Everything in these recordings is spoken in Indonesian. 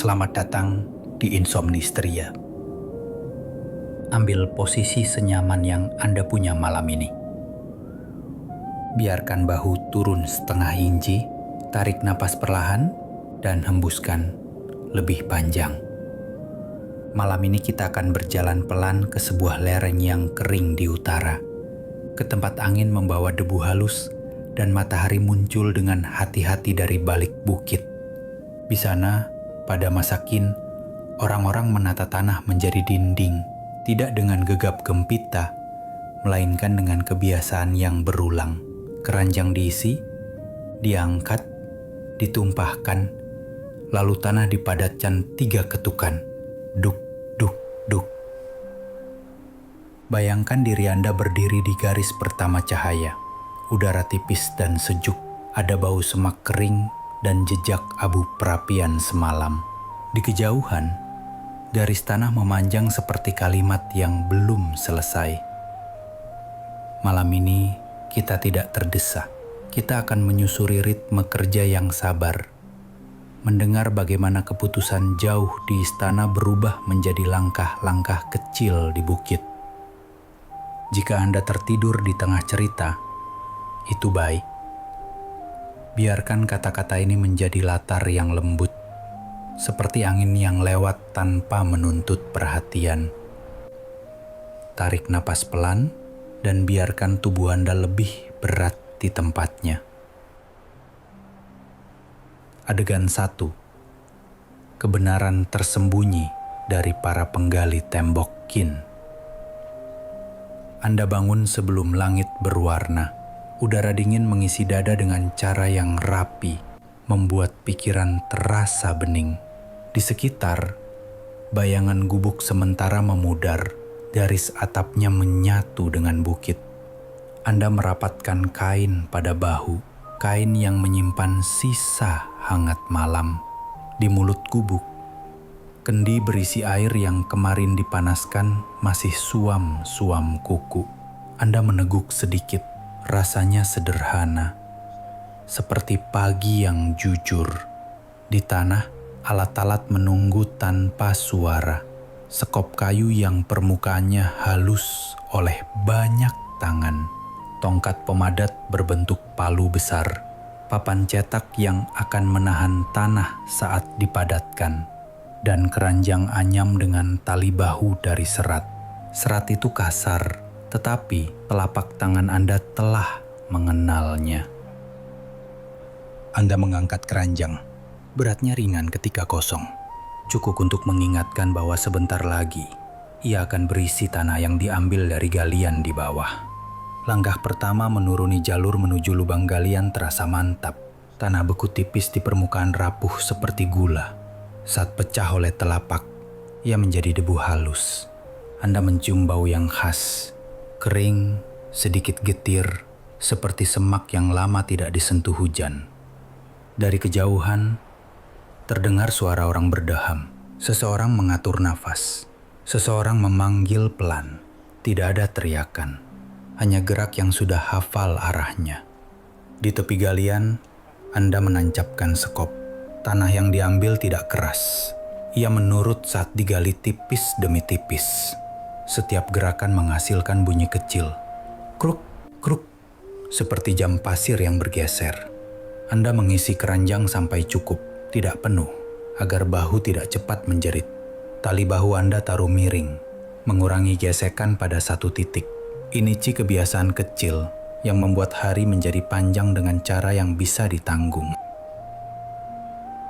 Selamat datang di Insomnistria. Ambil posisi senyaman yang Anda punya malam ini. Biarkan bahu turun setengah inci, tarik napas perlahan, dan hembuskan lebih panjang. Malam ini kita akan berjalan pelan ke sebuah lereng yang kering di utara, ke tempat angin membawa debu halus dan matahari muncul dengan hati-hati dari balik bukit. Di sana, pada masa Qin, orang-orang menata tanah menjadi dinding, tidak dengan gegap gempita, melainkan dengan kebiasaan yang berulang. Keranjang diisi, diangkat, ditumpahkan, lalu tanah dipadatkan 3 ketukan. Duk, duk, duk. Bayangkan diri Anda berdiri di garis pertama cahaya. Udara tipis dan sejuk, ada bau semak kering dan jejak abu perapian semalam. Di kejauhan, garis tanah memanjang seperti kalimat yang belum selesai. Malam ini kita tidak terdesak. Kita akan menyusuri ritme kerja yang sabar. Mendengar bagaimana keputusan jauh di istana berubah menjadi langkah-langkah kecil di bukit. Jika Anda tertidur di tengah cerita, itu baik. Biarkan kata-kata ini menjadi latar yang lembut, seperti angin yang lewat tanpa menuntut perhatian. Tarik napas pelan dan biarkan tubuh Anda lebih berat di tempatnya. Adegan 1. Kebenaran tersembunyi dari para penggali tembok Qin. Anda bangun sebelum langit berwarna. Udara dingin mengisi dada dengan cara yang rapi, membuat pikiran terasa bening. Di sekitar, bayangan gubuk sementara memudar, garis atapnya menyatu dengan bukit. Anda merapatkan kain pada bahu, kain yang menyimpan sisa hangat malam. Di mulut gubuk, kendi berisi air yang kemarin dipanaskan masih suam-suam kuku. Anda meneguk sedikit. Rasanya sederhana, seperti pagi yang jujur. Di tanah, alat-alat menunggu tanpa suara. Sekop kayu yang permukaannya halus oleh banyak tangan. Tongkat pemadat berbentuk palu besar. Papan cetak yang akan menahan tanah saat dipadatkan. Dan keranjang anyam dengan tali bahu dari serat. Serat itu kasar, tetapi telapak tangan Anda telah mengenalnya. Anda mengangkat keranjang. Beratnya ringan ketika kosong. Cukup untuk mengingatkan bahwa sebentar lagi ia akan berisi tanah yang diambil dari galian di bawah. Langkah pertama menuruni jalur menuju lubang galian terasa mantap. Tanah beku tipis di permukaan rapuh seperti gula. Saat pecah oleh telapak, ia menjadi debu halus. Anda mencium bau yang khas. Kering, sedikit getir, seperti semak yang lama tidak disentuh hujan. Dari kejauhan, terdengar suara orang berdeham. Seseorang mengatur nafas. Seseorang memanggil pelan. Tidak ada teriakan, hanya gerak yang sudah hafal arahnya. Di tepi galian, Anda menancapkan sekop. Tanah yang diambil tidak keras. Ia menurut saat digali tipis demi tipis. Setiap gerakan menghasilkan bunyi kecil. Kruk, kruk, seperti jam pasir yang bergeser. Anda mengisi keranjang sampai cukup, tidak penuh, agar bahu tidak cepat menjerit. Tali bahu Anda taruh miring, mengurangi gesekan pada satu titik. Ini kebiasaan kecil yang membuat hari menjadi panjang dengan cara yang bisa ditanggung.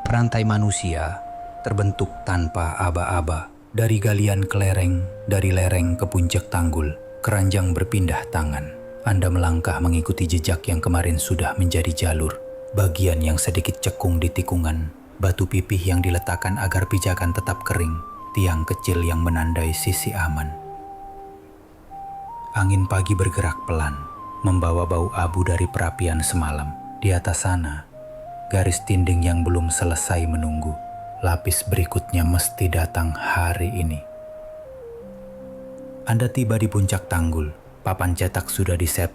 Rantai manusia terbentuk tanpa aba-aba. Dari galian ke lereng, dari lereng ke puncak tanggul, keranjang berpindah tangan. Anda melangkah mengikuti jejak yang kemarin sudah menjadi jalur. Bagian yang sedikit cekung di tikungan, batu pipih yang diletakkan agar pijakan tetap kering, tiang kecil yang menandai sisi aman. Angin pagi bergerak pelan, membawa bau abu dari perapian semalam. Di atas sana, garis dinding yang belum selesai menunggu. Lapis berikutnya mesti datang hari ini. Anda tiba di puncak tanggul. Papan cetak sudah diset,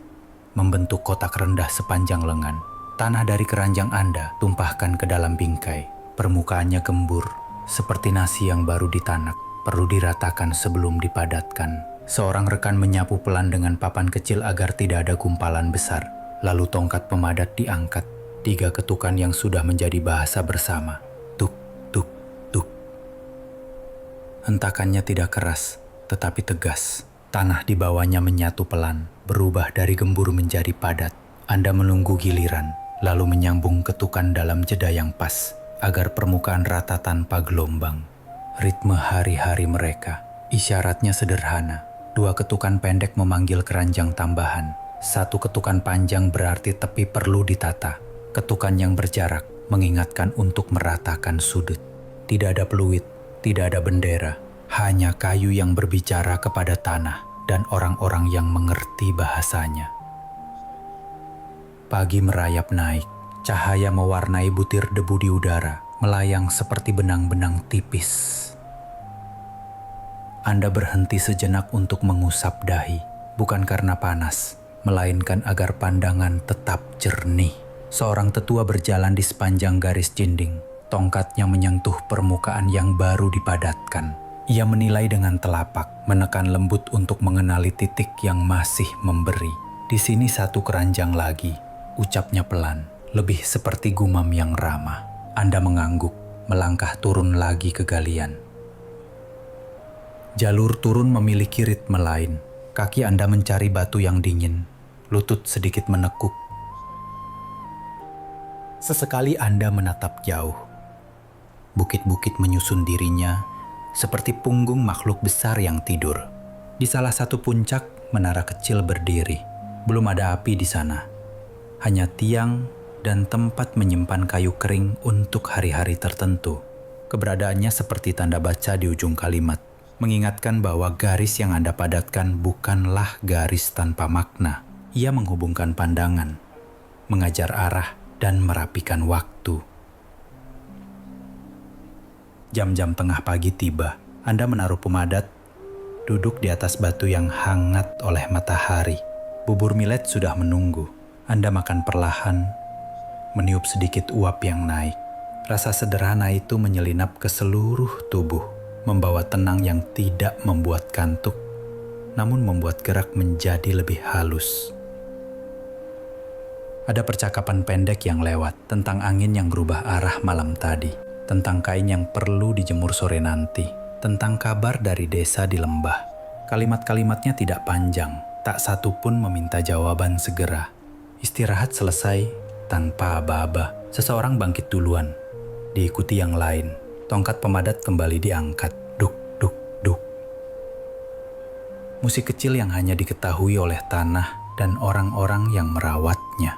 membentuk kotak rendah sepanjang lengan. Tanah dari keranjang Anda tumpahkan ke dalam bingkai. Permukaannya gembur, seperti nasi yang baru ditanak, perlu diratakan sebelum dipadatkan. Seorang rekan menyapu pelan dengan papan kecil agar tidak ada gumpalan besar. Lalu tongkat pemadat diangkat. 3 ketukan yang sudah menjadi bahasa bersama. Tuk, tuk, tuk. Hentakannya tidak keras, tetapi tegas. Tanah di bawahnya menyatu pelan, berubah dari gembur menjadi padat. Anda menunggu giliran, lalu menyambung ketukan dalam jeda yang pas, agar permukaan rata tanpa gelombang. Ritme hari-hari mereka, isyaratnya sederhana. 2 ketukan pendek memanggil keranjang tambahan. 1 ketukan panjang berarti tepi perlu ditata. Ketukan yang berjarak mengingatkan untuk meratakan sudut. Tidak ada peluit, tidak ada bendera, hanya kayu yang berbicara kepada tanah dan orang-orang yang mengerti bahasanya. Pagi merayap naik, cahaya mewarnai butir debu di udara, melayang seperti benang-benang tipis. Anda berhenti sejenak untuk mengusap dahi, bukan karena panas, melainkan agar pandangan tetap jernih. Seorang tetua berjalan di sepanjang garis dinding, tongkatnya menyentuh permukaan yang baru dipadatkan. Ia menilai dengan telapak, menekan lembut untuk mengenali titik yang masih memberi. Di sini 1 keranjang lagi, ucapnya pelan, lebih seperti gumam yang ramah. Anda mengangguk, melangkah turun lagi ke galian. Jalur turun memiliki ritme lain. Kaki Anda mencari batu yang dingin, lutut sedikit menekuk. Sesekali Anda menatap jauh. Bukit-bukit menyusun dirinya seperti punggung makhluk besar yang tidur. Di salah satu puncak, menara kecil berdiri. Belum ada api di sana. Hanya tiang dan tempat menyimpan kayu kering untuk hari-hari tertentu. Keberadaannya seperti tanda baca di ujung kalimat, mengingatkan bahwa garis yang Anda padatkan bukanlah garis tanpa makna. Ia menghubungkan pandangan, mengajar arah, dan merapikan waktu. Jam-jam tengah pagi tiba. Anda menaruh pemadat, duduk di atas batu yang hangat oleh matahari. Bubur millet sudah menunggu. Anda makan perlahan, meniup sedikit uap yang naik. Rasa sederhana itu menyelinap ke seluruh tubuh, membawa tenang yang tidak membuat kantuk, namun membuat gerak menjadi lebih halus. Ada percakapan pendek yang lewat tentang angin yang berubah arah malam tadi, tentang kain yang perlu dijemur sore nanti, tentang kabar dari desa di lembah. Kalimat-kalimatnya tidak panjang, tak satu pun meminta jawaban segera. Istirahat selesai tanpa aba-aba. Seseorang bangkit duluan, diikuti yang lain. Tongkat pemadat kembali diangkat. Duk, duk, duk. Musik kecil yang hanya diketahui oleh tanah dan orang-orang yang merawatnya.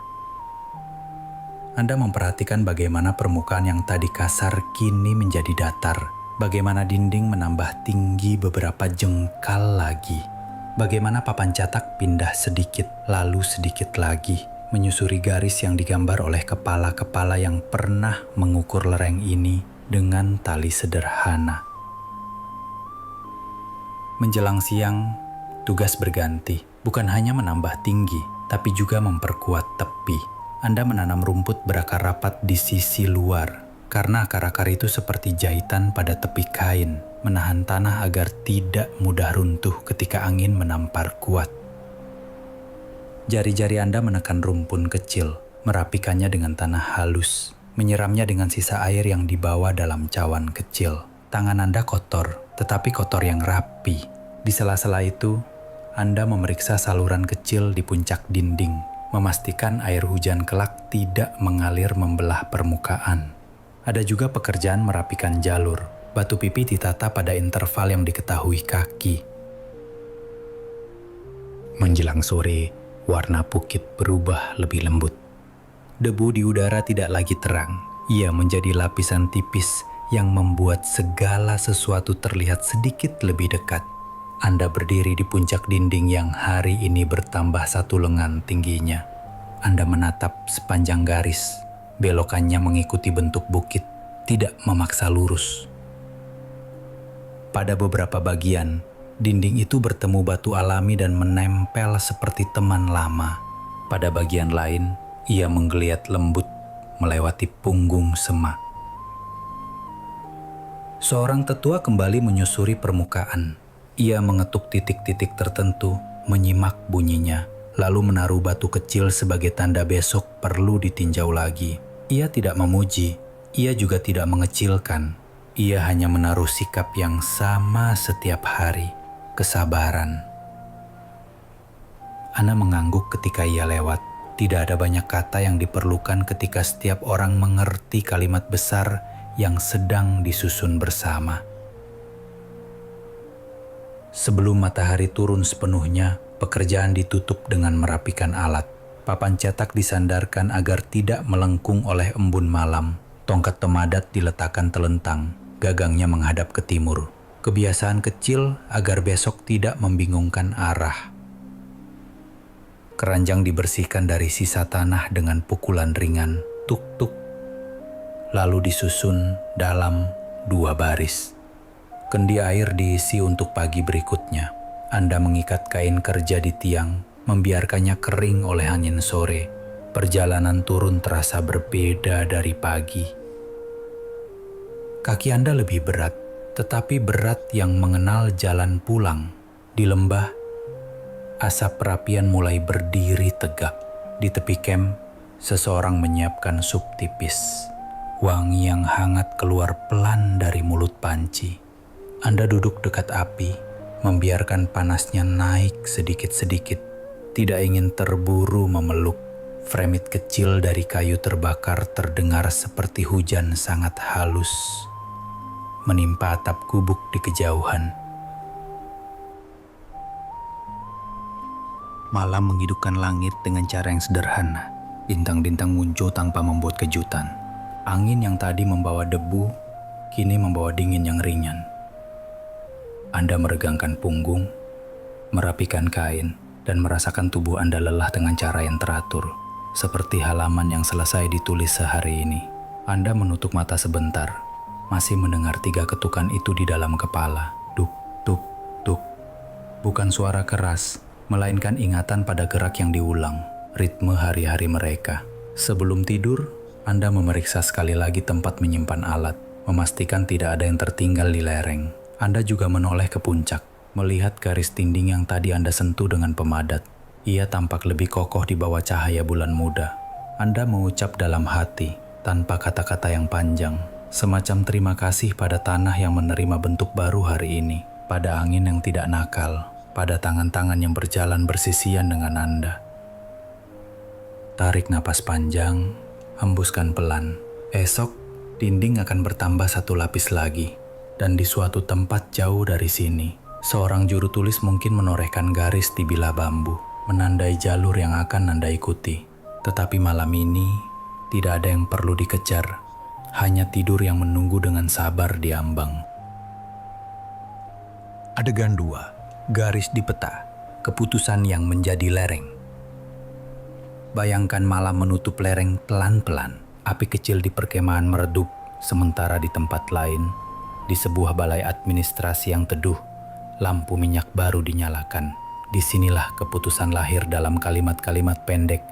Anda memperhatikan bagaimana permukaan yang tadi kasar kini menjadi datar. Bagaimana dinding menambah tinggi beberapa jengkal lagi. Bagaimana papan cetak pindah sedikit, lalu sedikit lagi, menyusuri garis yang digambar oleh kepala-kepala yang pernah mengukur lereng ini dengan tali sederhana. Menjelang siang, tugas berganti. Bukan hanya menambah tinggi, tapi juga memperkuat tepi. Anda menanam rumput berakar rapat di sisi luar, karena akar-akar itu seperti jahitan pada tepi kain, menahan tanah agar tidak mudah runtuh ketika angin menampar kuat. Jari-jari Anda menekan rumpun kecil, merapikannya dengan tanah halus, menyiramnya dengan sisa air yang dibawa dalam cawan kecil. Tangan Anda kotor, tetapi kotor yang rapi. Di sela-sela itu, Anda memeriksa saluran kecil di puncak dinding, memastikan air hujan kelak tidak mengalir membelah permukaan. Ada juga pekerjaan merapikan jalur. Batu pipi ditata pada interval yang diketahui kaki. Menjelang sore, warna bukit berubah lebih lembut. Debu di udara tidak lagi terang. Ia menjadi lapisan tipis yang membuat segala sesuatu terlihat sedikit lebih dekat. Anda berdiri di puncak dinding yang hari ini bertambah 1 lengan tingginya. Anda menatap sepanjang garis, belokannya mengikuti bentuk bukit, tidak memaksa lurus. Pada beberapa bagian, dinding itu bertemu batu alami dan menempel seperti teman lama. Pada bagian lain, ia menggeliat lembut melewati punggung semak. Seorang tetua kembali menyusuri permukaan. Ia mengetuk titik-titik tertentu, menyimak bunyinya, lalu menaruh batu kecil sebagai tanda besok perlu ditinjau lagi. Ia tidak memuji, ia juga tidak mengecilkan. Ia hanya menaruh sikap yang sama setiap hari, kesabaran. Ana mengangguk ketika ia lewat. Tidak ada banyak kata yang diperlukan ketika setiap orang mengerti kalimat besar yang sedang disusun bersama. Sebelum matahari turun sepenuhnya, pekerjaan ditutup dengan merapikan alat. Papan cetak disandarkan agar tidak melengkung oleh embun malam. Tongkat temadat diletakkan telentang, gagangnya menghadap ke timur. Kebiasaan kecil agar besok tidak membingungkan arah. Keranjang dibersihkan dari sisa tanah dengan pukulan ringan, tuk-tuk. Lalu disusun dalam 2 baris. Kendi air diisi untuk pagi berikutnya. Anda mengikat kain kerja di tiang, membiarkannya kering oleh angin sore. Perjalanan turun terasa berbeda dari pagi. Kaki Anda lebih berat, tetapi berat yang mengenal jalan pulang. Di lembah, asap perapian mulai berdiri tegak. Di tepi kem, seseorang menyiapkan sup tipis. Wangi yang hangat keluar pelan dari mulut panci. Anda duduk dekat api, membiarkan panasnya naik sedikit-sedikit. Tidak ingin terburu memeluk. Fremit kecil dari kayu terbakar terdengar seperti hujan sangat halus, menimpa atap gubuk di kejauhan. Malam menghidupkan langit dengan cara yang sederhana. Bintang-bintang muncul tanpa membuat kejutan. Angin yang tadi membawa debu, kini membawa dingin yang ringan. Anda meregangkan punggung, merapikan kain, dan merasakan tubuh Anda lelah dengan cara yang teratur. Seperti halaman yang selesai ditulis sehari ini. Anda menutup mata sebentar, masih mendengar 3 ketukan itu di dalam kepala. Duk, duk, duk. Bukan suara keras, melainkan ingatan pada gerak yang diulang, ritme hari-hari mereka. Sebelum tidur, Anda memeriksa sekali lagi tempat menyimpan alat, memastikan tidak ada yang tertinggal di lereng. Anda juga menoleh ke puncak, melihat garis dinding yang tadi Anda sentuh dengan pemadat. Ia tampak lebih kokoh di bawah cahaya bulan muda. Anda mengucap dalam hati, tanpa kata-kata yang panjang, semacam terima kasih pada tanah yang menerima bentuk baru hari ini, pada angin yang tidak nakal, pada tangan-tangan yang berjalan bersisian dengan Anda. Tarik napas panjang, hembuskan pelan. Esok, dinding akan bertambah 1 lapis lagi. Dan di suatu tempat jauh dari sini, seorang juru tulis mungkin menorehkan garis di bilah bambu, menandai jalur yang akan Anda ikuti. Tetapi malam ini, tidak ada yang perlu dikejar. Hanya tidur yang menunggu dengan sabar di ambang. Adegan 2. Garis di peta. Keputusan yang menjadi lereng. Bayangkan malam menutup lereng pelan-pelan. Api kecil di perkemahan meredup, sementara di tempat lain, di sebuah balai administrasi yang teduh, lampu minyak baru dinyalakan. Disinilah keputusan lahir dalam kalimat-kalimat pendek,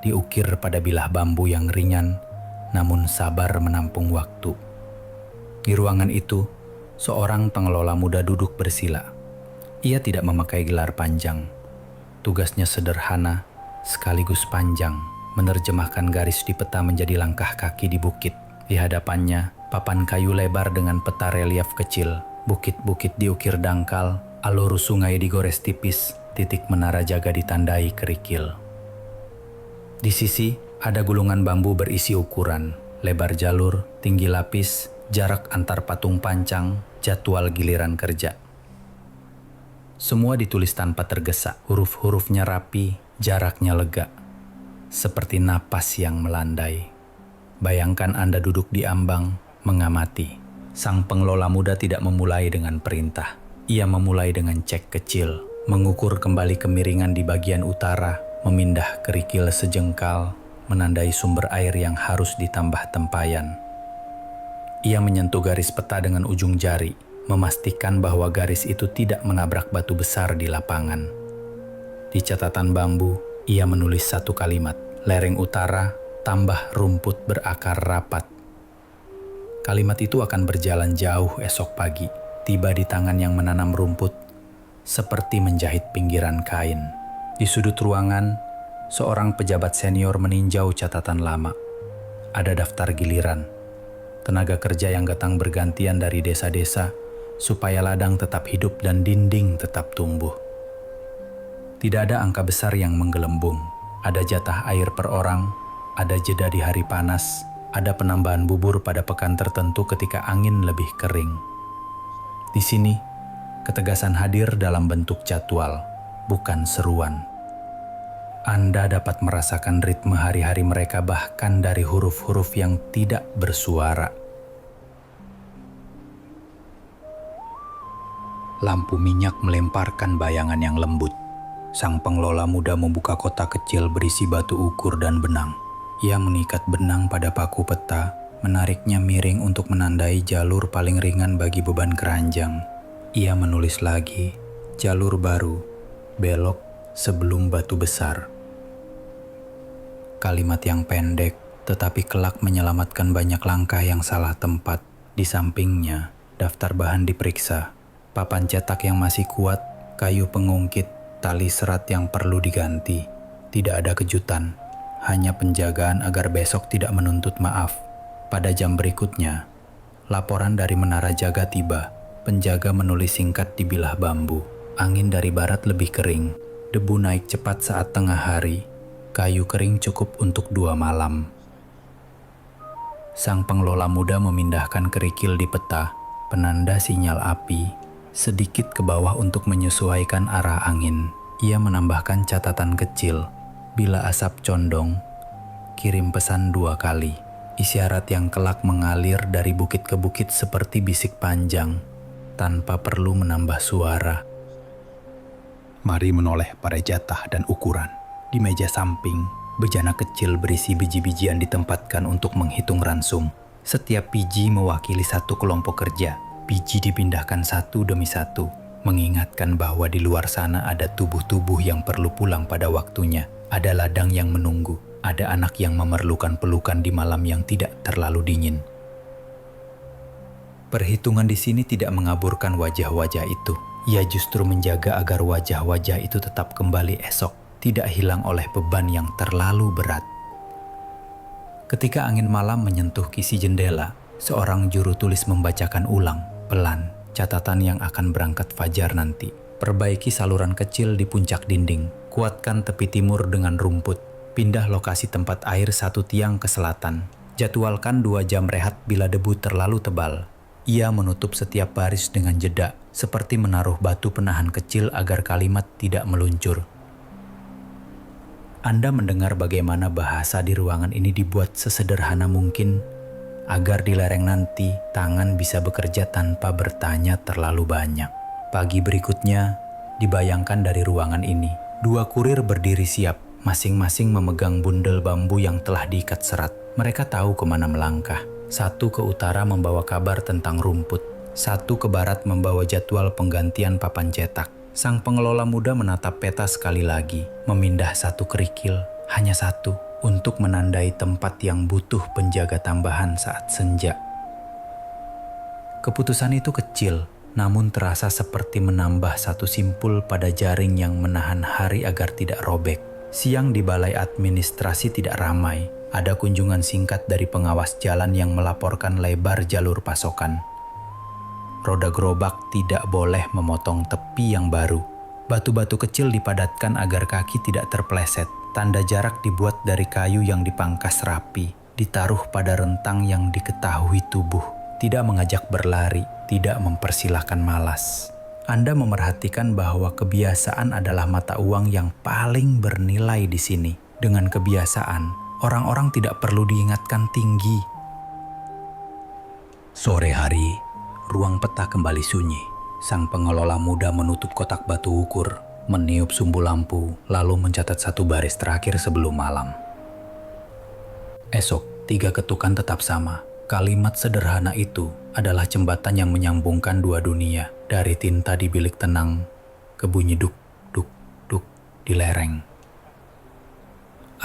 diukir pada bilah bambu yang ringan, namun sabar menampung waktu. Di ruangan itu, seorang pengelola muda duduk bersila. Ia tidak memakai gelar panjang. Tugasnya sederhana, sekaligus panjang, menerjemahkan garis di peta menjadi langkah kaki di bukit. Di hadapannya, papan kayu lebar dengan peta relief kecil. Bukit-bukit diukir dangkal, alur sungai digores tipis, titik menara jaga ditandai kerikil. Di sisi, ada gulungan bambu berisi ukuran, lebar jalur, tinggi lapis, jarak antar patung pancang, jadwal giliran kerja. Semua ditulis tanpa tergesa, huruf-hurufnya rapi, jaraknya lega, seperti napas yang melandai. Bayangkan Anda duduk di ambang, mengamati. Sang pengelola muda tidak memulai dengan perintah. Ia memulai dengan cek kecil, mengukur kembali kemiringan di bagian utara, memindah kerikil sejengkal, menandai sumber air yang harus ditambah tempayan. Ia menyentuh garis peta dengan ujung jari, memastikan bahwa garis itu tidak menabrak batu besar di lapangan. Di catatan bambu, ia menulis 1 kalimat, lereng utara, tambah rumput berakar rapat. Kalimat itu akan berjalan jauh esok pagi, tiba di tangan yang menanam rumput, seperti menjahit pinggiran kain. Di sudut ruangan, seorang pejabat senior meninjau catatan lama. Ada daftar giliran, tenaga kerja yang datang bergantian dari desa-desa, supaya ladang tetap hidup dan dinding tetap tumbuh. Tidak ada angka besar yang menggelembung, ada jatah air per orang, ada jeda di hari panas, ada penambahan bubur pada pekan tertentu ketika angin lebih kering. Di sini, ketegasan hadir dalam bentuk jadwal, bukan seruan. Anda dapat merasakan ritme hari-hari mereka bahkan dari huruf-huruf yang tidak bersuara. Lampu minyak melemparkan bayangan yang lembut. Sang pengelola muda membuka kotak kecil berisi batu ukur dan benang. Ia mengikat benang pada paku peta, menariknya miring untuk menandai jalur paling ringan bagi beban keranjang. Ia menulis lagi, jalur baru, belok sebelum batu besar. Kalimat yang pendek, tetapi kelak menyelamatkan banyak langkah yang salah tempat. Di sampingnya, daftar bahan diperiksa. Papan cetak yang masih kuat, kayu pengungkit, tali serat yang perlu diganti. Tidak ada kejutan. Hanya penjagaan agar besok tidak menuntut maaf. Pada jam berikutnya, laporan dari menara jaga tiba. Penjaga menulis singkat di bilah bambu. Angin dari barat lebih kering. Debu naik cepat saat tengah hari. Kayu kering cukup untuk 2 malam. Sang pengelola muda memindahkan kerikil di peta, penanda sinyal api, sedikit ke bawah untuk menyesuaikan arah angin. Ia menambahkan catatan kecil. Bila asap condong, kirim pesan 2 kali. Isyarat yang kelak mengalir dari bukit ke bukit seperti bisik panjang, tanpa perlu menambah suara. Mari menoleh pada jatah dan ukuran. Di meja samping, bejana kecil berisi biji-bijian ditempatkan untuk menghitung ransum. Setiap biji mewakili satu kelompok kerja. Biji dipindahkan satu demi satu, mengingatkan bahwa di luar sana ada tubuh-tubuh yang perlu pulang pada waktunya. Ada ladang yang menunggu, ada anak yang memerlukan pelukan di malam yang tidak terlalu dingin. Perhitungan di sini tidak mengaburkan wajah-wajah itu. Ia justru menjaga agar wajah-wajah itu tetap kembali esok, tidak hilang oleh beban yang terlalu berat. Ketika angin malam menyentuh kisi jendela, seorang juru tulis membacakan ulang, pelan, catatan yang akan berangkat fajar nanti. Perbaiki saluran kecil di puncak dinding, kuatkan tepi timur dengan rumput, pindah lokasi tempat air 1 tiang ke selatan, jadwalkan 2 jam rehat bila debu terlalu tebal. Ia menutup setiap baris dengan jeda, seperti menaruh batu penahan kecil agar kalimat tidak meluncur. Anda mendengar bagaimana bahasa di ruangan ini dibuat sesederhana mungkin, agar di lereng nanti tangan bisa bekerja tanpa bertanya terlalu banyak. Pagi berikutnya, dibayangkan dari ruangan ini, 2 kurir berdiri siap, masing-masing memegang bundel bambu yang telah diikat serat. Mereka tahu kemana melangkah. 1 ke utara membawa kabar tentang rumput, 1 ke barat membawa jadwal penggantian papan cetak. Sang pengelola muda menatap peta sekali lagi, memindah 1 kerikil, hanya 1, untuk menandai tempat yang butuh penjaga tambahan saat senja. Keputusan itu kecil, namun terasa seperti menambah 1 simpul pada jaring yang menahan hari agar tidak robek. Siang di balai administrasi tidak ramai. Ada kunjungan singkat dari pengawas jalan yang melaporkan lebar jalur pasokan. Roda gerobak tidak boleh memotong tepi yang baru. Batu-batu kecil dipadatkan agar kaki tidak terpeleset. Tanda jarak dibuat dari kayu yang dipangkas rapi, ditaruh pada rentang yang diketahui tubuh. Tidak mengajak berlari, tidak mempersilahkan malas. Anda memerhatikan bahwa kebiasaan adalah mata uang yang paling bernilai di sini. Dengan kebiasaan, orang-orang tidak perlu diingatkan tinggi. Sore hari, ruang peta kembali sunyi. Sang pengelola muda menutup kotak batu ukur, meniup sumbu lampu, lalu mencatat 1 baris terakhir sebelum malam. Esok, 3 ketukan tetap sama. Kalimat sederhana itu adalah jembatan yang menyambungkan 2 dunia, dari tinta di bilik tenang ke bunyi duk, duk, duk di lereng.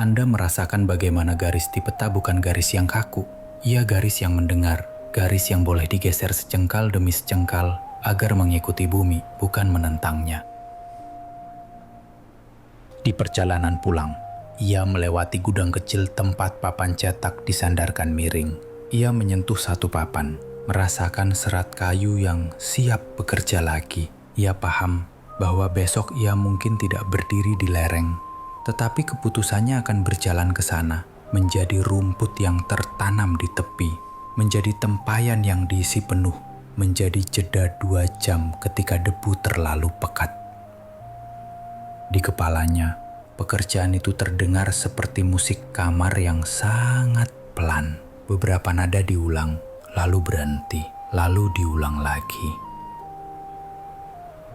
Anda merasakan bagaimana garis di peta bukan garis yang kaku, ia garis yang mendengar, garis yang boleh digeser secengkal demi secengkal agar mengikuti bumi, bukan menentangnya. Di perjalanan pulang, ia melewati gudang kecil tempat papan cetak disandarkan miring. Ia menyentuh satu papan, merasakan serat kayu yang siap bekerja lagi. Ia paham bahwa besok ia mungkin tidak berdiri di lereng, tetapi keputusannya akan berjalan ke sana, menjadi rumput yang tertanam di tepi, menjadi tempayan yang diisi penuh, menjadi jeda 2 jam ketika debu terlalu pekat. Di kepalanya, pekerjaan itu terdengar seperti musik kamar yang sangat pelan. Beberapa nada diulang, lalu berhenti, lalu diulang lagi.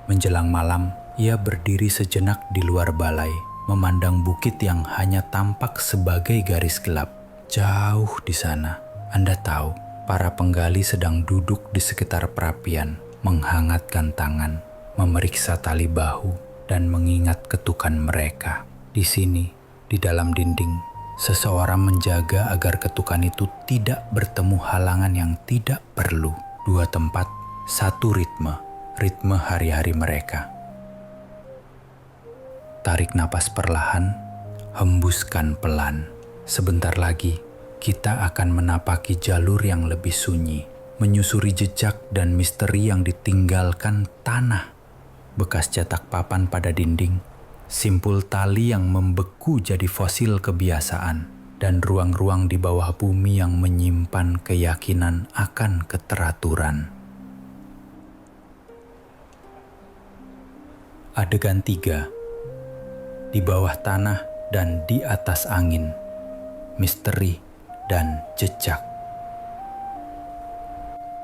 Menjelang malam, ia berdiri sejenak di luar balai, memandang bukit yang hanya tampak sebagai garis gelap. Jauh di sana, Anda tahu, para penggali sedang duduk di sekitar perapian, menghangatkan tangan, memeriksa tali bahu, dan mengingat ketukan mereka. Di sini, di dalam dinding, seseorang menjaga agar ketukan itu tidak bertemu halangan yang tidak perlu. 2 tempat, 1 ritme hari-hari mereka. Tarik napas perlahan, hembuskan pelan. Sebentar lagi, kita akan menapaki jalur yang lebih sunyi, menyusuri jejak dan misteri yang ditinggalkan tanah. Bekas cetak papan pada dinding, simpul tali yang membeku jadi fosil kebiasaan, dan ruang-ruang di bawah bumi yang menyimpan keyakinan akan keteraturan. Adegan 3. Di bawah tanah dan di atas angin, misteri dan jejak.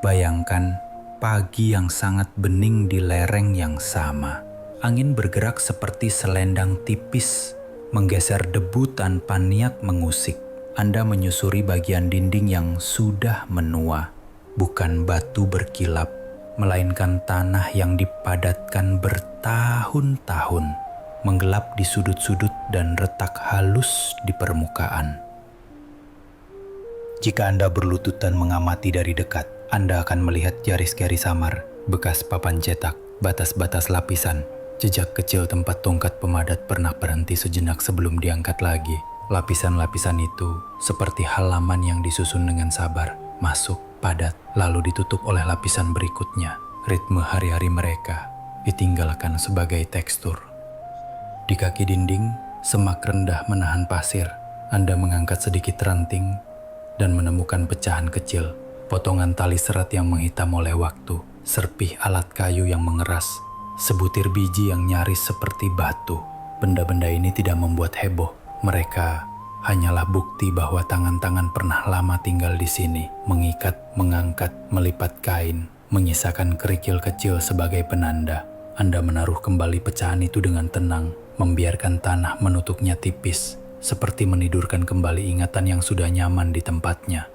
Bayangkan pagi yang sangat bening di lereng yang sama. Angin bergerak seperti selendang tipis, menggeser debu tanpa niat mengusik. Anda menyusuri bagian dinding yang sudah menua, bukan batu berkilap, melainkan tanah yang dipadatkan bertahun-tahun, menggelap di sudut-sudut dan retak halus di permukaan. Jika Anda berlutut dan mengamati dari dekat, Anda akan melihat garis-garis samar, bekas papan cetak, batas-batas lapisan, jejak kecil tempat tongkat pemadat pernah berhenti sejenak sebelum diangkat lagi. Lapisan-lapisan itu seperti halaman yang disusun dengan sabar, masuk, padat, lalu ditutup oleh lapisan berikutnya. Ritme hari-hari mereka ditinggalkan sebagai tekstur. Di kaki dinding, semak rendah menahan pasir. Anda mengangkat sedikit ranting dan menemukan pecahan kecil, potongan tali serat yang menghitam oleh waktu, serpih alat kayu yang mengeras, sebutir biji yang nyaris seperti batu. Benda-benda ini tidak membuat heboh. Mereka hanyalah bukti bahwa tangan-tangan pernah lama tinggal di sini, mengikat, mengangkat, melipat kain, menyisakan kerikil kecil sebagai penanda. Anda menaruh kembali pecahan itu dengan tenang, membiarkan tanah menutupnya tipis, seperti menidurkan kembali ingatan yang sudah nyaman di tempatnya.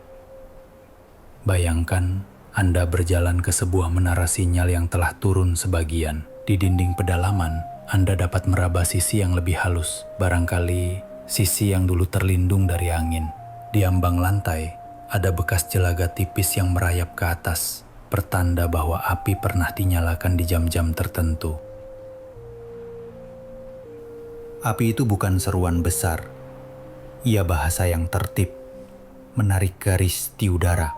Bayangkan Anda berjalan ke sebuah menara sinyal yang telah turun sebagian. Di dinding pedalaman, Anda dapat meraba sisi yang lebih halus, barangkali sisi yang dulu terlindung dari angin. Di ambang lantai, ada bekas jelaga tipis yang merayap ke atas, pertanda bahwa api pernah dinyalakan di jam-jam tertentu. Api itu bukan seruan besar. Ia bahasa yang tertib, menarik garis di udara.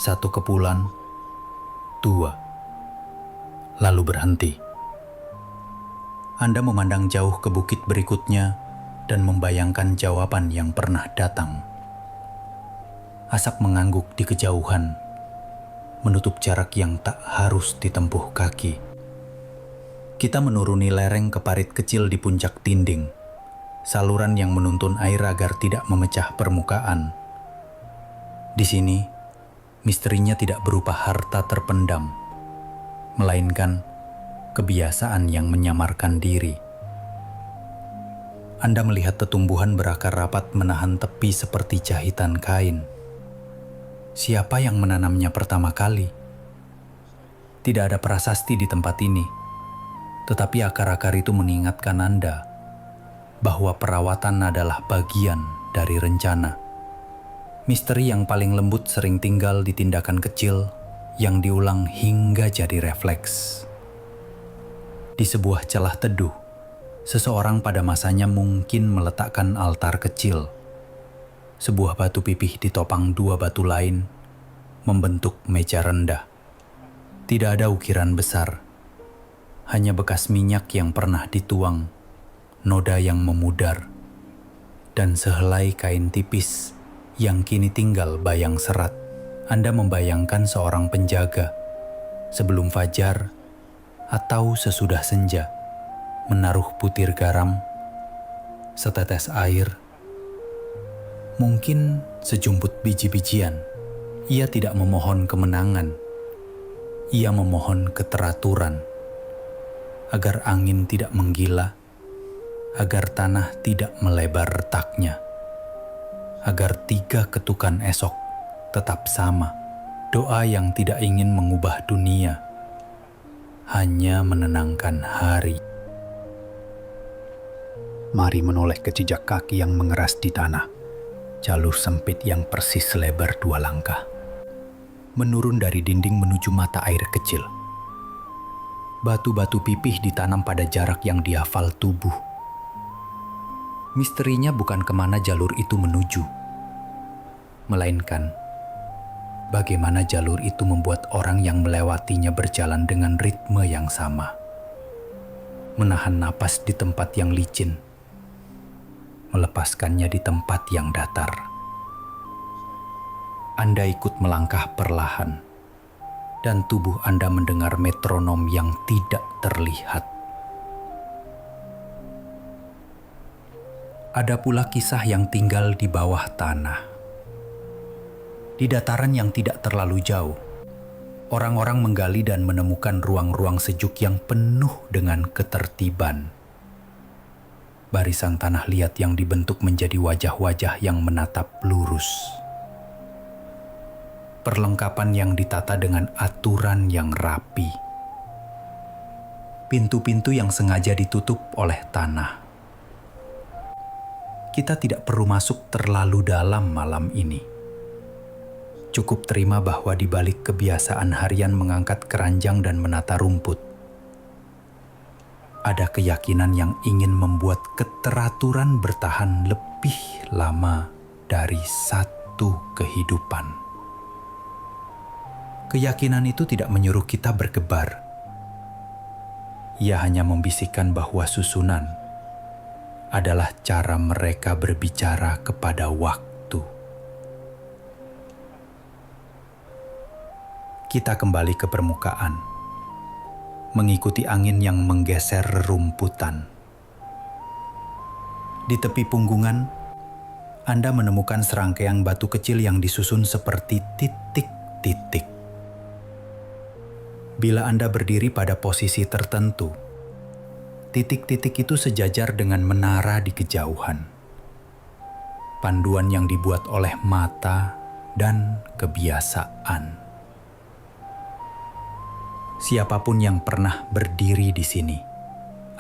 1 kepulan, 2. Lalu berhenti. Anda memandang jauh ke bukit berikutnya dan membayangkan jawaban yang pernah datang. Asap mengangguk di kejauhan, menutup jarak yang tak harus ditempuh kaki. Kita menuruni lereng ke parit kecil di puncak dinding, saluran yang menuntun air agar tidak memecah permukaan. Di sini, misterinya tidak berupa harta terpendam, melainkan kebiasaan yang menyamarkan diri. Anda melihat tetumbuhan berakar rapat menahan tepi seperti jahitan kain. Siapa yang menanamnya pertama kali? Tidak ada prasasti di tempat ini, tetapi akar-akar itu mengingatkan Anda bahwa perawatan adalah bagian dari rencana. Misteri yang paling lembut sering tinggal di tindakan kecil yang diulang hingga jadi refleks. Di sebuah celah teduh, seseorang pada masanya mungkin meletakkan altar kecil. Sebuah batu pipih ditopang dua batu lain, membentuk meja rendah. Tidak ada ukiran besar, hanya bekas minyak yang pernah dituang, noda yang memudar, dan sehelai kain tipis yang kini tinggal bayang serat. Anda membayangkan seorang penjaga sebelum fajar atau sesudah senja menaruh butir garam, setetes air, mungkin sejumput biji-bijian. Ia tidak memohon kemenangan, ia memohon keteraturan, agar angin tidak menggila, agar tanah tidak melebar retaknya, agar 3 ketukan esok tetap sama. Doa yang tidak ingin mengubah dunia, hanya menenangkan hari. Mari menoleh ke jejak kaki yang mengeras di tanah. Jalur sempit yang persis selebar 2 langkah. Menurun dari dinding menuju mata air kecil. Batu-batu pipih ditanam pada jarak yang dihafal tubuh. Misterinya bukan kemana jalur itu menuju, melainkan bagaimana jalur itu membuat orang yang melewatinya berjalan dengan ritme yang sama. Menahan napas di tempat yang licin, melepaskannya di tempat yang datar. Anda ikut melangkah perlahan, dan tubuh Anda mendengar metronom yang tidak terlihat. Ada pula kisah yang tinggal di bawah tanah. Di dataran yang tidak terlalu jauh, orang-orang menggali dan menemukan ruang-ruang sejuk yang penuh dengan ketertiban. Barisan tanah liat yang dibentuk menjadi wajah-wajah yang menatap lurus. Perlengkapan yang ditata dengan aturan yang rapi. Pintu-pintu yang sengaja ditutup oleh tanah. Kita tidak perlu masuk terlalu dalam malam ini. Cukup terima bahwa di balik kebiasaan harian mengangkat keranjang dan menata rumput, ada keyakinan yang ingin membuat keteraturan bertahan lebih lama dari satu kehidupan. Keyakinan itu tidak menyuruh kita bergebar. Ia hanya membisikkan bahwa susunan adalah cara mereka berbicara kepada waktu. Kita kembali ke permukaan, mengikuti angin yang menggeser rerumputan. Di tepi punggungan, Anda menemukan serangkaian batu kecil yang disusun seperti titik-titik. Bila Anda berdiri pada posisi tertentu, titik-titik itu sejajar dengan menara di kejauhan. Panduan yang dibuat oleh mata dan kebiasaan. Siapapun yang pernah berdiri di sini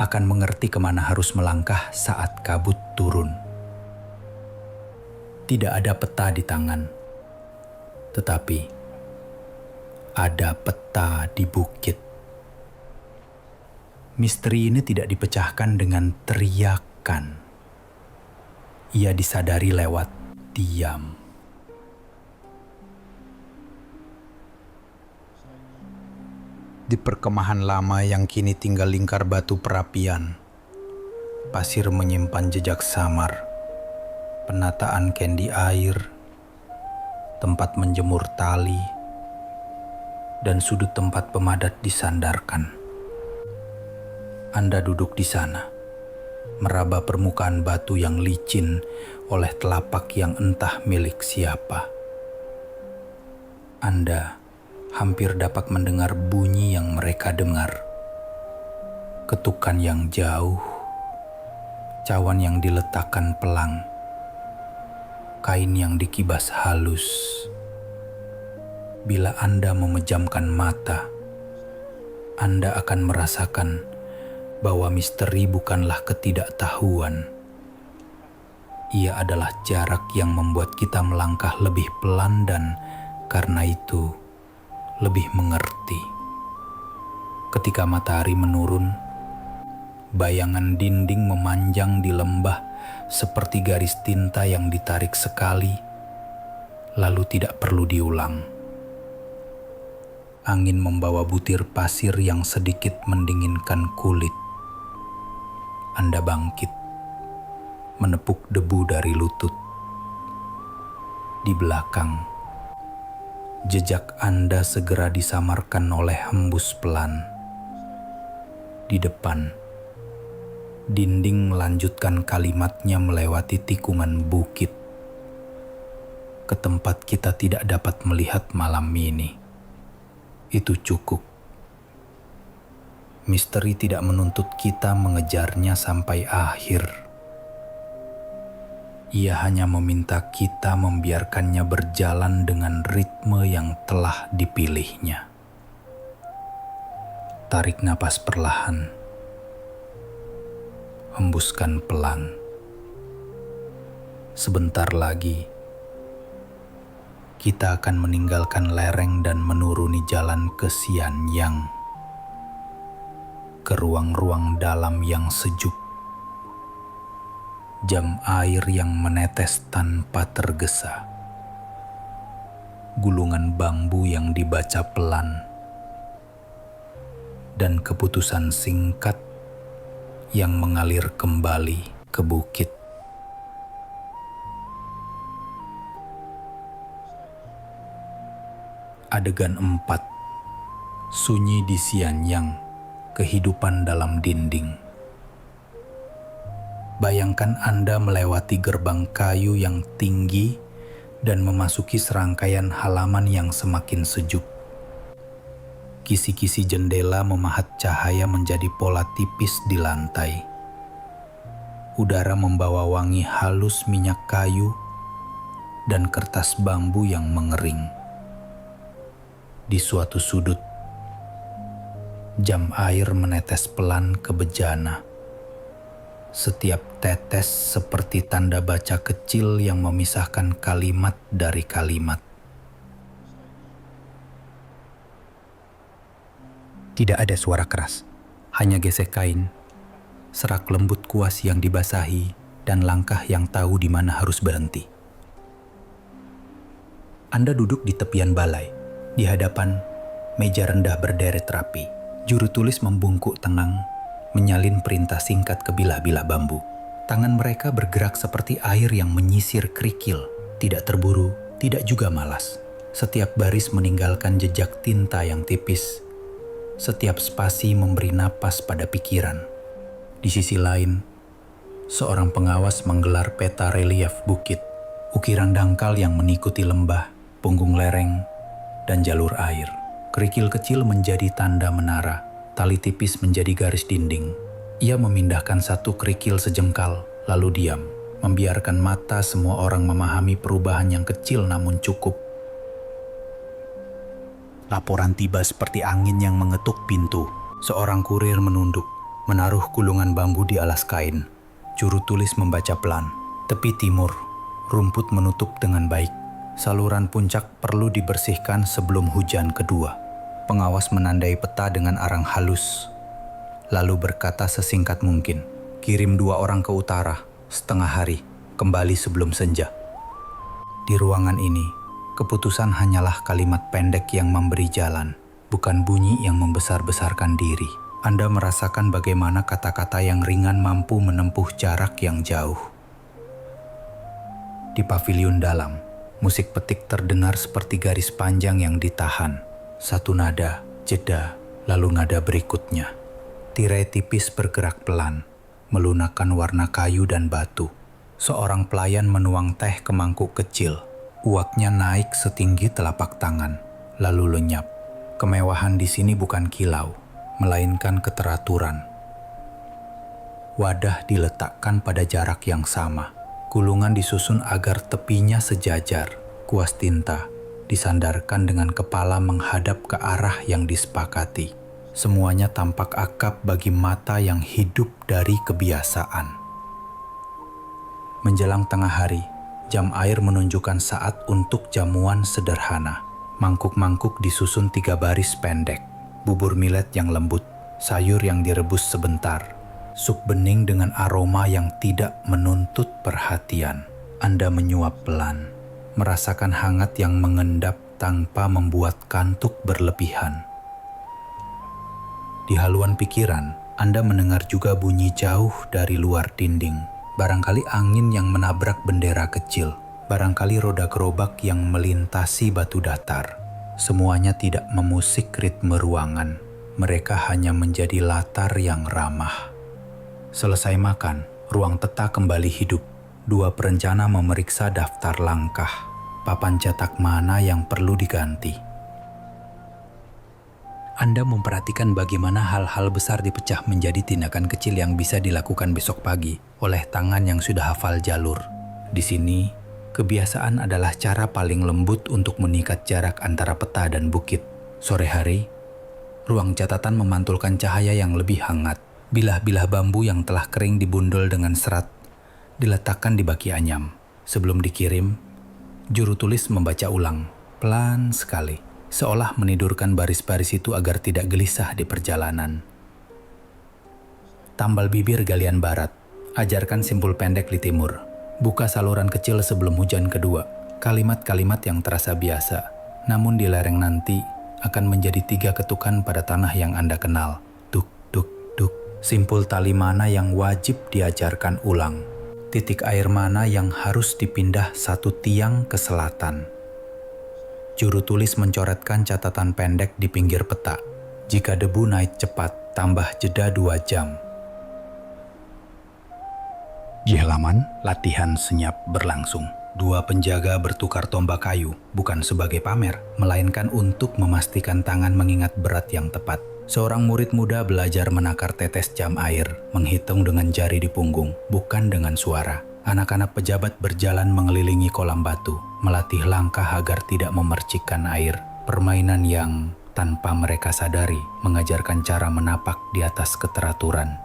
akan mengerti kemana harus melangkah saat kabut turun. Tidak ada peta di tangan, tetapi ada peta di bukit. Misteri ini tidak dipecahkan dengan teriakan. Ia disadari lewat diam. Di perkemahan lama yang kini tinggal lingkar batu perapian, pasir menyimpan jejak samar, penataan kendi air, tempat menjemur tali, dan sudut tempat pemadat disandarkan. Anda duduk di sana, meraba permukaan batu yang licin oleh telapak yang entah milik siapa. Anda hampir dapat mendengar bunyi yang mereka dengar. Ketukan yang jauh, cawan yang diletakkan pelang, kain yang dikibas halus. Bila Anda memejamkan mata, Anda akan merasakan bahwa misteri bukanlah ketidaktahuan. Ia adalah jarak yang membuat kita melangkah lebih pelan dan karena itu lebih mengerti. Ketika matahari menurun, bayangan dinding memanjang di lembah seperti garis tinta yang ditarik sekali, lalu tidak perlu diulang. Angin membawa butir pasir yang sedikit mendinginkan kulit. Anda bangkit, menepuk debu dari lutut. Di belakang, jejak Anda segera disamarkan oleh hembus pelan. Di depan, dinding melanjutkan kalimatnya melewati tikungan bukit ke tempat kita tidak dapat melihat malam ini. Itu cukup. Misteri tidak menuntut kita mengejarnya sampai akhir. Ia hanya meminta kita membiarkannya berjalan dengan ritme yang telah dipilihnya. Tarik napas perlahan. Hembuskan pelan. Sebentar lagi, kita akan meninggalkan lereng dan menuruni jalan ke Xianyang, ke ruang-ruang dalam yang sejuk. Jam air yang menetes tanpa tergesa. Gulungan bambu yang dibaca pelan. Dan keputusan singkat yang mengalir kembali ke bukit. Adegan 4. Sunyi di Xianyang, kehidupan dalam dinding. Bayangkan Anda melewati gerbang kayu yang tinggi dan memasuki serangkaian halaman yang semakin sejuk. Kisi-kisi jendela memahat cahaya menjadi pola tipis di lantai. Udara membawa wangi halus minyak kayu dan kertas bambu yang mengering. Di suatu sudut, jam air menetes pelan ke bejana. Setiap tetes seperti tanda baca kecil yang memisahkan kalimat dari kalimat. Tidak ada suara keras, hanya gesek kain, serak lembut kuas yang dibasahi, dan langkah yang tahu di mana harus berhenti. Anda duduk di tepian balai. Di hadapan, meja rendah berderet rapi. Juru tulis membungkuk tenang, menyalin perintah singkat ke bilah-bilah bambu. Tangan mereka bergerak seperti air yang menyisir kerikil, tidak terburu, tidak juga malas. Setiap baris meninggalkan jejak tinta yang tipis. Setiap spasi memberi napas pada pikiran. Di sisi lain, seorang pengawas menggelar peta relief bukit, ukiran dangkal yang mengikuti lembah, punggung lereng, dan jalur air. Kerikil kecil menjadi tanda menara, tali tipis menjadi garis dinding. Ia memindahkan satu kerikil sejengkal, lalu diam, membiarkan mata semua orang memahami perubahan yang kecil namun cukup. Laporan tiba seperti angin yang mengetuk pintu. Seorang kurir menunduk, menaruh gulungan bambu di alas kain. Juru tulis membaca pelan. Tepi timur, rumput menutup dengan baik. Saluran puncak perlu dibersihkan sebelum hujan kedua. Pengawas menandai peta dengan arang halus, lalu berkata sesingkat mungkin, "Kirim 2 orang ke utara, setengah hari, kembali sebelum senja." Di ruangan ini, keputusan hanyalah kalimat pendek yang memberi jalan, bukan bunyi yang membesar-besarkan diri. Anda merasakan bagaimana kata-kata yang ringan mampu menempuh jarak yang jauh. Di paviliun dalam, musik petik terdengar seperti garis panjang yang ditahan. Satu nada, jeda, lalu nada berikutnya. Tirai tipis bergerak pelan, melunakkan warna kayu dan batu. Seorang pelayan menuang teh ke mangkuk kecil. Uapnya naik setinggi telapak tangan, lalu lenyap. Kemewahan di sini bukan kilau, melainkan keteraturan. Wadah diletakkan pada jarak yang sama. Gulungan disusun agar tepinya sejajar. Kuas tinta disandarkan dengan kepala menghadap ke arah yang disepakati. Semuanya tampak akrab bagi mata yang hidup dari kebiasaan. Menjelang tengah hari, jam air menunjukkan saat untuk jamuan sederhana. Mangkuk-mangkuk disusun 3 baris pendek, bubur millet yang lembut, sayur yang direbus sebentar, sup bening dengan aroma yang tidak menuntut perhatian. Anda menyuap pelan, merasakan hangat yang mengendap tanpa membuat kantuk berlebihan. Di haluan pikiran, Anda mendengar juga bunyi jauh dari luar dinding. Barangkali angin yang menabrak bendera kecil, barangkali roda gerobak yang melintasi batu datar. Semuanya tidak memusik ritme ruangan. Mereka hanya menjadi latar yang ramah. Selesai makan, ruang teta kembali hidup. 2 perencana memeriksa daftar langkah. Papan cetak mana yang perlu diganti. Anda memperhatikan bagaimana hal-hal besar dipecah menjadi tindakan kecil yang bisa dilakukan besok pagi oleh tangan yang sudah hafal jalur. Di sini, kebiasaan adalah cara paling lembut untuk mengikat jarak antara peta dan bukit. Sore hari, ruang catatan memantulkan cahaya yang lebih hangat. Bilah-bilah bambu yang telah kering dibundel dengan serat diletakkan di baki anyam. Sebelum dikirim, juru tulis membaca ulang, pelan sekali, seolah menidurkan baris-baris itu agar tidak gelisah di perjalanan. Tambal bibir galian barat, ajarkan simpul pendek di timur. Buka saluran kecil sebelum hujan kedua. Kalimat-kalimat yang terasa biasa, namun di lereng nanti akan menjadi 3 ketukan pada tanah yang Anda kenal. Duk, duk, duk. Simpul tali mana yang wajib diajarkan ulang. Titik air mana yang harus dipindah 1 tiang ke selatan. Juru tulis mencoretkan catatan pendek di pinggir peta. Jika debu naik cepat, tambah jeda 2 jam. Di halaman, latihan senyap berlangsung. 2 penjaga bertukar tombak kayu, bukan sebagai pamer, melainkan untuk memastikan tangan mengingat berat yang tepat. Seorang murid muda belajar menakar tetes jam air, menghitung dengan jari di punggung, bukan dengan suara. Anak-anak pejabat berjalan mengelilingi kolam batu, melatih langkah agar tidak memercikkan air. Permainan yang, tanpa mereka sadari, mengajarkan cara menapak di atas keteraturan.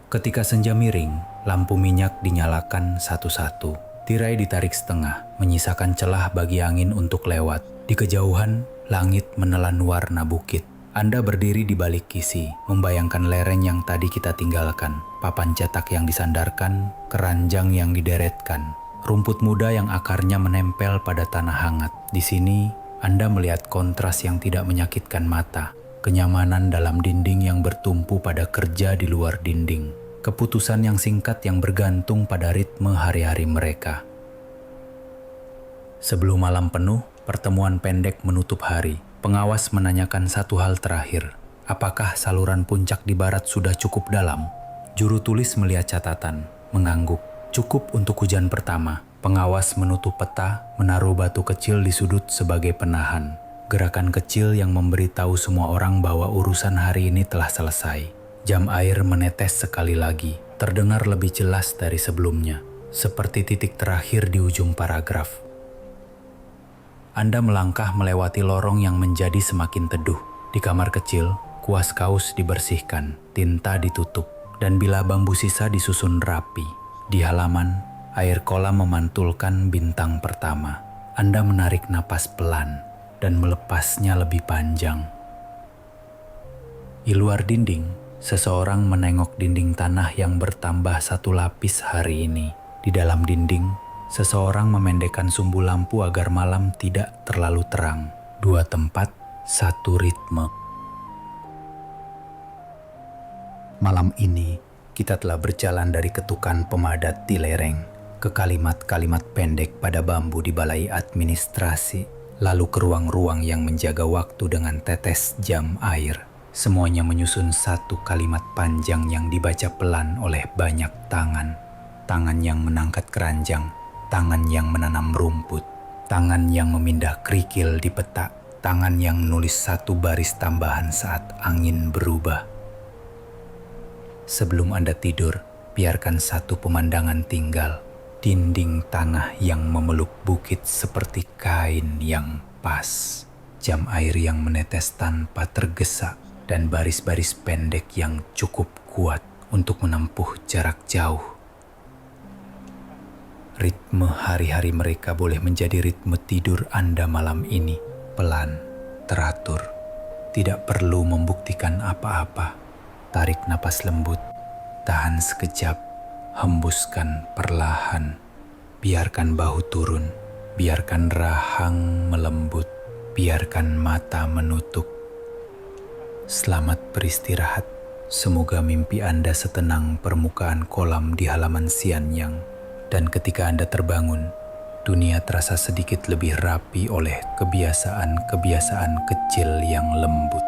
Ketika senja miring, lampu minyak dinyalakan satu-satu. Tirai ditarik setengah, menyisakan celah bagi angin untuk lewat. Di kejauhan, langit menelan warna bukit. Anda berdiri di balik kisi, membayangkan lereng yang tadi kita tinggalkan, papan cetak yang disandarkan, keranjang yang dideretkan, rumput muda yang akarnya menempel pada tanah hangat. Di sini, Anda melihat kontras yang tidak menyakitkan mata, kenyamanan dalam dinding yang bertumpu pada kerja di luar dinding, keputusan yang singkat yang bergantung pada ritme hari-hari mereka. Sebelum malam penuh, pertemuan pendek menutup hari. Pengawas menanyakan satu hal terakhir. Apakah saluran puncak di barat sudah cukup dalam? Juru tulis melihat catatan, mengangguk. Cukup untuk hujan pertama. Pengawas menutup peta, menaruh batu kecil di sudut sebagai penahan. Gerakan kecil yang memberitahu semua orang bahwa urusan hari ini telah selesai. Jam air menetes sekali lagi, terdengar lebih jelas dari sebelumnya, seperti titik terakhir di ujung paragraf. Anda melangkah melewati lorong yang menjadi semakin teduh. Di kamar kecil, kuas kaus dibersihkan, tinta ditutup, dan bilah bambu sisa disusun rapi. Di halaman, air kolam memantulkan bintang pertama. Anda menarik napas pelan dan melepasnya lebih panjang. Di luar dinding, seseorang menengok dinding tanah yang bertambah 1 lapis hari ini. Di dalam dinding, seseorang memendekkan sumbu lampu agar malam tidak terlalu terang. 2 tempat, 1 ritme. Malam ini, kita telah berjalan dari ketukan pemadat di lereng ke kalimat-kalimat pendek pada bambu di balai administrasi, lalu ke ruang-ruang yang menjaga waktu dengan tetes jam air. Semuanya menyusun 1 kalimat panjang yang dibaca pelan oleh banyak tangan. Tangan yang mengangkat keranjang, tangan yang menanam rumput, tangan yang memindah kerikil di peta, tangan yang menulis 1 baris tambahan saat angin berubah. Sebelum Anda tidur, biarkan 1 pemandangan tinggal. Dinding tanah yang memeluk bukit seperti kain yang pas. Jam air yang menetes tanpa tergesa, dan baris-baris pendek yang cukup kuat untuk menempuh jarak jauh. Ritme hari-hari mereka boleh menjadi ritme tidur Anda malam ini. Pelan, teratur, tidak perlu membuktikan apa-apa. Tarik napas lembut, tahan sekejap, hembuskan perlahan. Biarkan bahu turun, biarkan rahang melembut, biarkan mata menutup. Selamat beristirahat. Semoga mimpi Anda setenang permukaan kolam di halaman Sianyang. Dan ketika Anda terbangun, dunia terasa sedikit lebih rapi oleh kebiasaan-kebiasaan kecil yang lembut.